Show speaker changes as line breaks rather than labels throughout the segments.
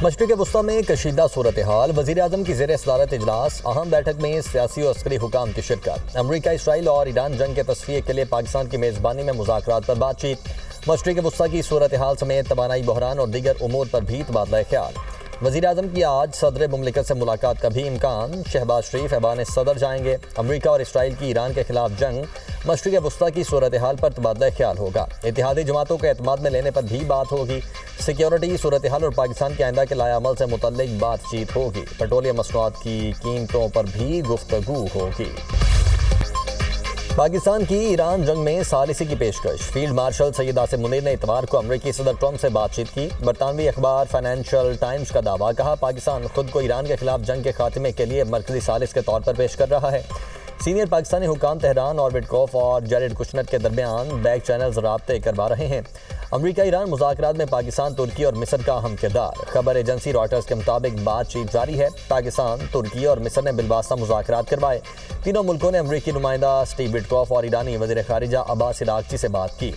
مشرق وسطی میں کشیدہ صورتحال، وزیر اعظم کی زیر صدارت اجلاس، اہم بیٹھک میں سیاسی و عسکری حکام کی شرکت۔ امریکہ، اسرائیل اور ایران جنگ کے تصفیے کے لیے پاکستان کی میزبانی میں مذاکرات پر بات چیت۔ مشرق وسطی کی صورتحال سمیت توانائی بحران اور دیگر امور پر بھی تبادلہ خیال۔ وزیر اعظم کی آج صدر مملکت سے ملاقات کا بھی امکان، شہباز شریف ایوان صدر جائیں گے۔ امریکہ اور اسرائیل کی ایران کے خلاف جنگ، مشرق وسطی کی صورتحال پر تبادلہ خیال ہوگا۔ اتحادی جماعتوں کو اعتماد میں لینے پر بھی بات ہوگی۔ سیکیورٹی صورتحال اور پاکستان کے آئندہ کے لائحہ عمل سے متعلق بات چیت ہوگی۔ پیٹرولیم مصنوعات کی قیمتوں پر بھی گفتگو ہوگی۔ پاکستان کی ایران جنگ میں ثالثی کی پیشکش، فیلڈ مارشل سید عاصم منیر نے اتوار کو امریکی صدر ٹرمپ سے بات چیت کی۔ برطانوی اخبار فائنینشل ٹائمز کا دعویٰ، کہا پاکستان خود کو ایران کے خلاف جنگ کے خاتمے کے لیے مرکزی ثالث کے طور پر پیش کر رہا ہے۔ سینئر پاکستانی حکام تہران اور وٹکوف اور جیریڈ کشنر کے درمیان بیک چینلز رابطے کروا رہے ہیں۔ امریکہ ایران مذاکرات میں پاکستان، ترکی اور مصر کا اہم کردار۔ خبر ایجنسی رائٹرز کے مطابق بات چیت جاری ہے۔ پاکستان، ترکی اور مصر نے بالواسطہ مذاکرات کروائے۔ تینوں ملکوں نے امریکی نمائندہ اسٹیو وٹکوف اور ایرانی وزیر خارجہ عباس عراقچی سے بات کی۔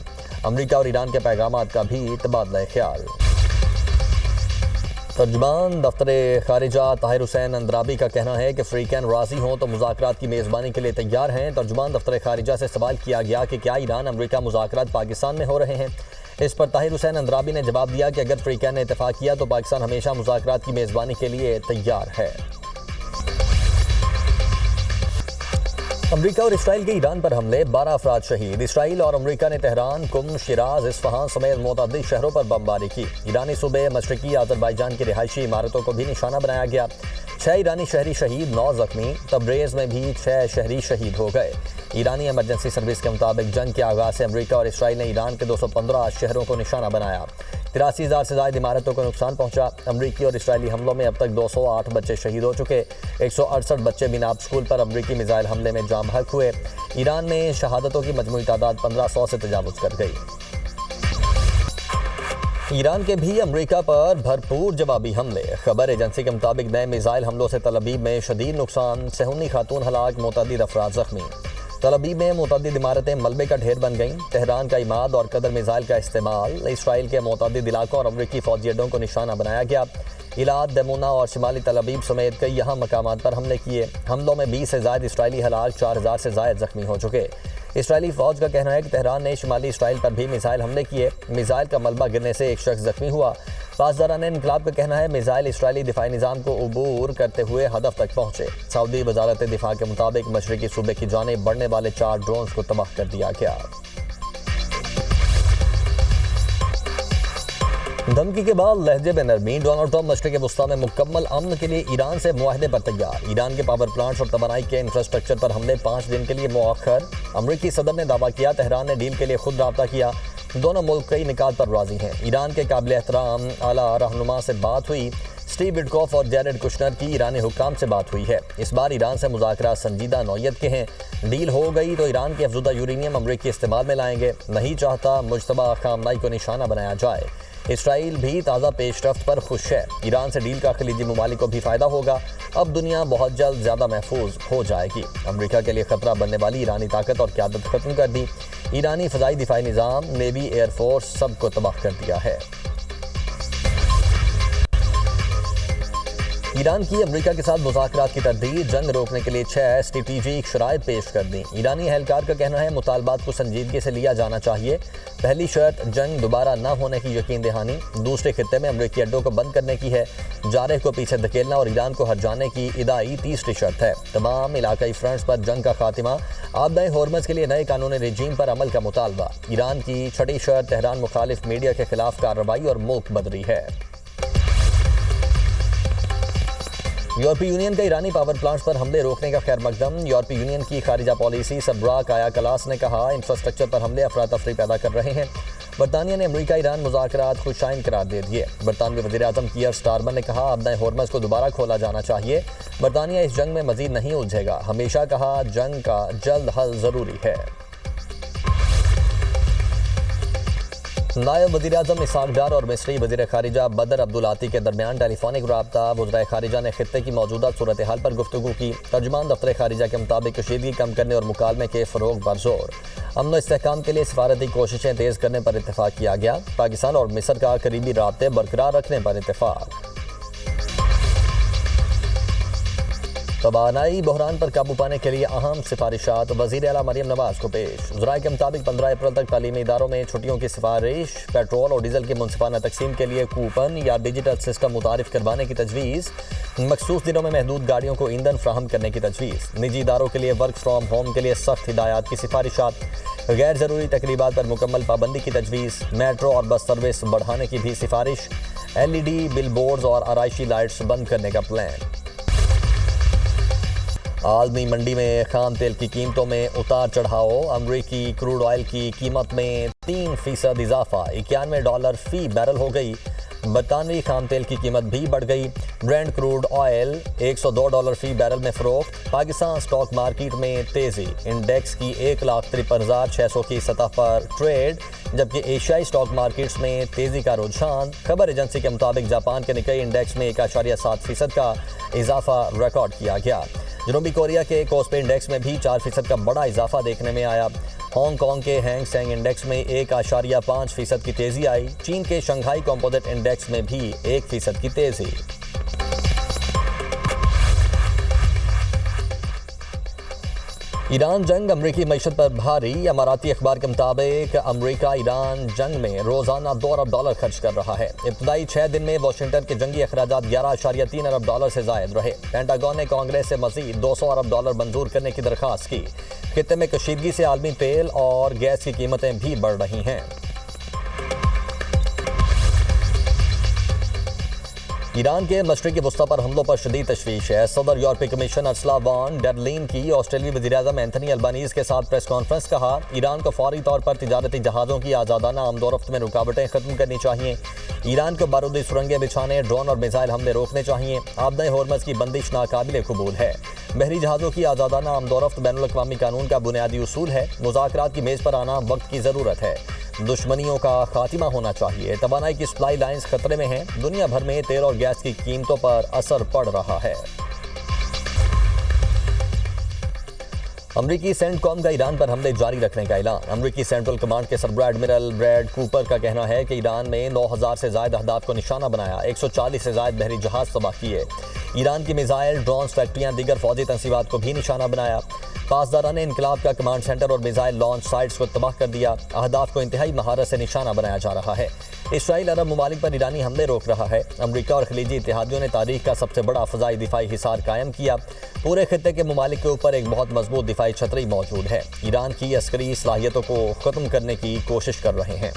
امریکہ اور ایران کے پیغامات کا بھی تبادلہ خیال۔ ترجمان دفتر خارجہ طاہر حسین اندرابی کا کہنا ہے کہ فریقین راضی ہوں تو مذاکرات کی میزبانی کے لیے تیار ہیں۔ ترجمان دفتر خارجہ سے سوال کیا گیا کہ کیا ایران امریکہ مذاکرات پاکستان میں ہو رہے ہیں۔ اس پر طاہر حسین اندرابی نے جواب دیا کہ اگر فریقین نے اتفاق کیا تو پاکستان ہمیشہ مذاکرات کی میزبانی کے لیے تیار ہے۔ امریکہ اور اسرائیل کے ایران پر حملے، 12 افراد شہید۔ اسرائیل اور امریکہ نے تہران، قم، شیراز، اصفہان سمیت متعدد شہروں پر بمباری کی۔ ایرانی صوبے مشرقی آذربائیجان کی رہائشی عمارتوں کو بھی نشانہ بنایا گیا۔ 6 ایرانی شہری شہید، 9 زخمی۔ تبریز میں بھی 6 شہری شہید ہو گئے۔ ایرانی ایمرجنسی سروس کے مطابق جنگ کے آغاز سے امریکہ اور اسرائیل نے ایران کے 215 شہروں کو نشانہ بنایا۔ 83,000 سے زائد عمارتوں کو نقصان پہنچا۔ امریکی اور اسرائیلی حملوں میں اب تک 208 بچے شہید ہو چکے۔ 168 بچے بیناب اسکول پر امریکی میزائل حملے میں جاں بحق ہوئے۔ ایران میں شہادتوں کی مجموعی تعداد 1500 سے تجاوز کر گئی۔ ایران کے بھی امریکہ پر بھرپور جوابی حملے۔ خبر ایجنسی کے مطابق نئے میزائل حملوں سے تل ابیب میں شدید نقصان، 56 خاتون ہلاک، متعدد افراد زخمی۔ تل ابیب میں متعدد عمارتیں ملبے کا ڈھیر بن گئیں۔ تہران کا عماد اور قدر میزائل کا استعمال، اسرائیل کے متعدد علاقوں اور امریکی فوجی اڈوں کو نشانہ بنایا گیا۔ ایلات، دیمونا اور شمالی تل ابیب سمیت کئی اہم مقامات پر حملے کیے۔ حملوں میں 20 سے زائد اسرائیلی ہلاک، 4000 سے زائد زخمی ہو چکے۔ اسرائیلی فوج کا کہنا ہے کہ تہران نے شمالی اسرائیل پر بھی میزائل حملے کیے۔ میزائل کا ملبہ گرنے سے ایک شخص زخمی ہوا۔ پاسداران انقلاب کا کہنا ہے میزائل اسرائیلی دفاعی نظام کو عبور کرتے ہوئے ہدف تک پہنچے۔ سعودی وزارت دفاع کے مطابق مشرقی صوبے کی جانب بڑھنے والے 4 ڈرونز کو تباہ کر دیا گیا۔ دھمکی کے بعد لہجے میں نرمی، ڈونلڈ ٹرمپ مشرق وسطی میں مکمل امن کے لیے ایران سے معاہدے پر تیار۔ ایران کے پاور پلانٹس اور توانائی کے انفراسٹرکچر پر حملے 5 دن کے لیے مؤخر۔ امریکی صدر نے دعویٰ کیا تہران نے ڈیل کے لیے خود رابطہ کیا۔ دونوں ملک کئی نکات پر راضی ہیں۔ ایران کے قابل احترام اعلیٰ رہنما سے بات ہوئی۔ اسٹیو وٹکوف اور جیریڈ کشنر کی ایرانی حکام سے بات ہوئی ہے۔ اس بار ایران سے مذاکرات سنجیدہ نوعیت کے ہیں۔ ڈیل ہو گئی تو ایران کی افزودہ یورینیم امریکی استعمال میں لائیں گے۔ نہیں چاہتا مجتبی خامنائی کو نشانہ بنایا جائے۔ اسرائیل بھی تازہ پیش رفت پر خوش ہے۔ ایران سے ڈیل کا خلیجی ممالک کو بھی فائدہ ہوگا۔ اب دنیا بہت جلد زیادہ محفوظ ہو جائے گی۔ امریکہ کے لیے خطرہ بننے والی ایرانی طاقت اور قیادت ختم کر دی۔ ایرانی فضائی دفاعی نظام، نیوی، ایئر فورس سب کو تباہ کر دیا ہے۔ ایران کی امریکہ کے ساتھ مذاکرات کی تردید، جنگ روکنے کے لیے 6 اسٹریٹجک شرائط پیش کر دیں۔ ایرانی اہلکار کا کہنا ہے مطالبات کو سنجیدگی سے لیا جانا چاہیے۔ پہلی شرط جنگ دوبارہ نہ ہونے کی یقین دہانی، دوسرے خطے میں امریکی اڈوں کو بند کرنے کی ہے، جارح کو پیچھے دھکیلنا اور ایران کو ہٹ جانے کی ادائی تیسری شرط ہے۔ تمام علاقائی فرنٹس پر جنگ کا خاتمہ، آبدۂ ہورمز کے لیے نئے قانونی رجیم پر عمل کا مطالبہ۔ ایران کی چھٹی شرط تہران مخالف میڈیا کے خلاف کارروائی اور ملک بدری ہے۔ یورپی یونین کا ایرانی پاور پلانٹس پر حملے روکنے کا خیر مقدم۔ یورپی یونین کی خارجہ پالیسی سربراہ کایا کلاس نے کہا انفراسٹرکچر پر حملے افراتفری پیدا کر رہے ہیں۔ برطانیہ نے امریکہ ایران مذاکرات خوشائن قرار دے دیے۔ برطانوی وزیر اعظم کیئر سٹارمر نے کہا آبدۂ ہورمز کو دوبارہ کھولا جانا چاہیے۔ برطانیہ اس جنگ میں مزید نہیں الجھے گا، ہمیشہ کہا جنگ کا جلد حل ضروری ہے۔ نائب وزیر اعظم اسحاق ڈار اور مصری وزیر خارجہ بدر عبدالعاطی کے درمیان ٹیلی فونک رابطہ۔ وزرائے خارجہ نے خطے کی موجودہ صورتحال پر گفتگو کی۔ ترجمان دفتر خارجہ کے مطابق کشیدگی کم کرنے اور مکالمے کے فروغ پر زور۔ امن و استحکام کے لیے سفارتی کوششیں تیز کرنے پر اتفاق کیا گیا۔ پاکستان اور مصر کا قریبی رابطے برقرار رکھنے پر اتفاق۔ توانائی بحران پر قابو پانے کے لیے اہم سفارشات وزیر اعلیٰ مریم نواز کو پیش۔ ذرائع کے مطابق 15 اپریل تک تعلیمی اداروں میں چھٹیوں کی سفارش، پیٹرول اور ڈیزل کی منصفانہ تقسیم کے لیے کوپن یا ڈیجیٹل سسٹم متعارف کروانے کی تجویز، مخصوص دنوں میں محدود گاڑیوں کو ایندھن فراہم کرنے کی تجویز، نجی اداروں کے لیے ورک فرام ہوم کے لیے سخت ہدایات کی سفارشات، غیر ضروری تقریبات پر مکمل پابندی کی تجویز، میٹرو اور بس سروس بڑھانے کی بھی سفارش، LED بل بورڈز اور آرائشی لائٹس بند کرنے کا پلان۔ عالمی منڈی میں خام تیل کی قیمتوں میں اتار چڑھاؤ، امریکی کروڈ آئل کی قیمت میں 3% اضافہ، $91 فی بیرل ہو گئی۔ برطانوی خام تیل کی قیمت بھی بڑھ گئی، برینڈ کروڈ آئل $102 فی بیرل میں فروخت۔ پاکستان سٹاک مارکیٹ میں تیزی، انڈیکس کی 1,53,600 کی سطح پر ٹریڈ، جبکہ ایشیائی سٹاک مارکیٹس میں تیزی کا رجحان۔ خبر ایجنسی کے مطابق جاپان کے نکئی انڈیکس میں 1.7% کا اضافہ ریکارڈ کیا گیا۔ جنوبی کوریا کے کوسپی انڈیکس میں بھی 4% کا بڑا اضافہ دیکھنے میں آیا۔ ہانگ کانگ کے ہینگ سینگ انڈیکس میں 1.5% کی تیزی آئی۔ چین کے شنگھائی کمپوزٹ انڈیکس میں بھی 1% کی تیزی۔ ایران جنگ امریکی معیشت پر بھاری، اماراتی اخبار کے مطابق امریکہ ایران جنگ میں روزانہ $2 ارب خرچ کر رہا ہے۔ ابتدائی 6 دن میں واشنگٹن کے جنگی اخراجات $11.3 ارب سے زائد رہے۔ پینٹاگون نے کانگریس سے مزید $200 ارب منظور کرنے کی درخواست کی۔ خطے میں کشیدگی سے عالمی تیل اور گیس کی قیمتیں بھی بڑھ رہی ہیں۔ ایران کے مشرقی وسطی پر حملوں پر شدید تشویش ہے۔ صدر یورپی کمیشن ارسلا وان ڈر لین کی آسٹریلوی وزیراعظم اینتھنی البانیز کے ساتھ پریس کانفرنس، کہا ایران کو فوری طور پر تجارتی جہازوں کی آزادانہ آمد و رفت میں رکاوٹیں ختم کرنی چاہیے۔ ایران کو بارودی سرنگیں بچھانے، ڈرون اور میزائل حملے روکنے چاہیے۔ آبدہ ہورمز کی بندش ناقابل قبول ہے۔ بحری جہازوں کی آزادانہ آمد و رفت بین الاقوامی قانون کا بنیادی اصول ہے۔ مذاکرات کی میز پر آنا وقت کی ضرورت ہے۔ دشمنیوں کا خاتمہ ہونا چاہیے۔ توانائی کی سپلائی لائنز خطرے میں ہیں۔ دنیا بھر میں تیل اور گیس کی قیمتوں پر اثر پڑ رہا ہے۔ امریکی سینٹ کام کا ایران پر حملے جاری رکھنے کا اعلان۔ امریکی سینٹرل کمانڈ کے سربراہ ایڈمرل بریڈ کوپر کا کہنا ہے کہ ایران میں 9,000 سے زائد اہداف کو نشانہ بنایا، 140 سے زائد بحری جہاز تباہ کیے۔ ایران کی میزائل، ڈرونز، فیکٹریاں، دیگر فوجی تنصیبات کو بھی نشانہ بنایا۔ پاسداران انقلاب کا کمانڈ سینٹر اور میزائل لانچ سائٹس کو تباہ کر دیا۔ اہداف کو انتہائی مہارت سے نشانہ بنایا جا رہا ہے۔ اسرائیل عرب ممالک پر ایرانی حملے روک رہا ہے۔ امریکہ اور خلیجی اتحادیوں نے تاریخ کا سب سے بڑا فضائی دفاعی حصار قائم کیا۔ پورے خطے کے ممالک کے اوپر ایک بہت مضبوط دفاعی چھتری موجود ہے۔ ایران کی عسکری صلاحیتوں کو ختم کرنے کی کوشش کر رہے ہیں۔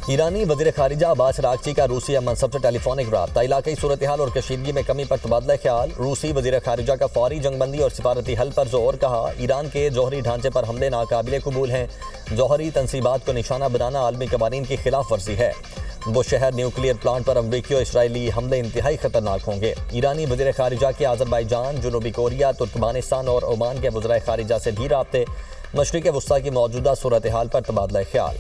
ایرانی وزیر خارجہ عباس اراغچی کا روسی منصب سے ٹیلی فونک رابطہ، علاقائی صورتحال اور کشیدگی میں کمی پر تبادلہ خیال۔ روسی وزیر خارجہ کا فوری جنگ بندی اور سفارتی حل پر زور، کہا ایران کے جوہری ڈھانچے پر حملے ناقابل قبول ہیں۔ جوہری تنصیبات کو نشانہ بنانا عالمی قوانین کی خلاف ورزی ہے۔ وہ شہر نیوکلیئر پلانٹ پر امریکی اور اسرائیلی حملے انتہائی خطرناک ہوں گے۔ ایرانی وزیر خارجہ کے آذربائیجان، جنوبی کوریا، ترکمانستان اور عمان کے وزرائے خارجہ سے بھی رابطے۔ مشرق وسطیٰ کی موجودہ صورتحال پر تبادلہ خیال۔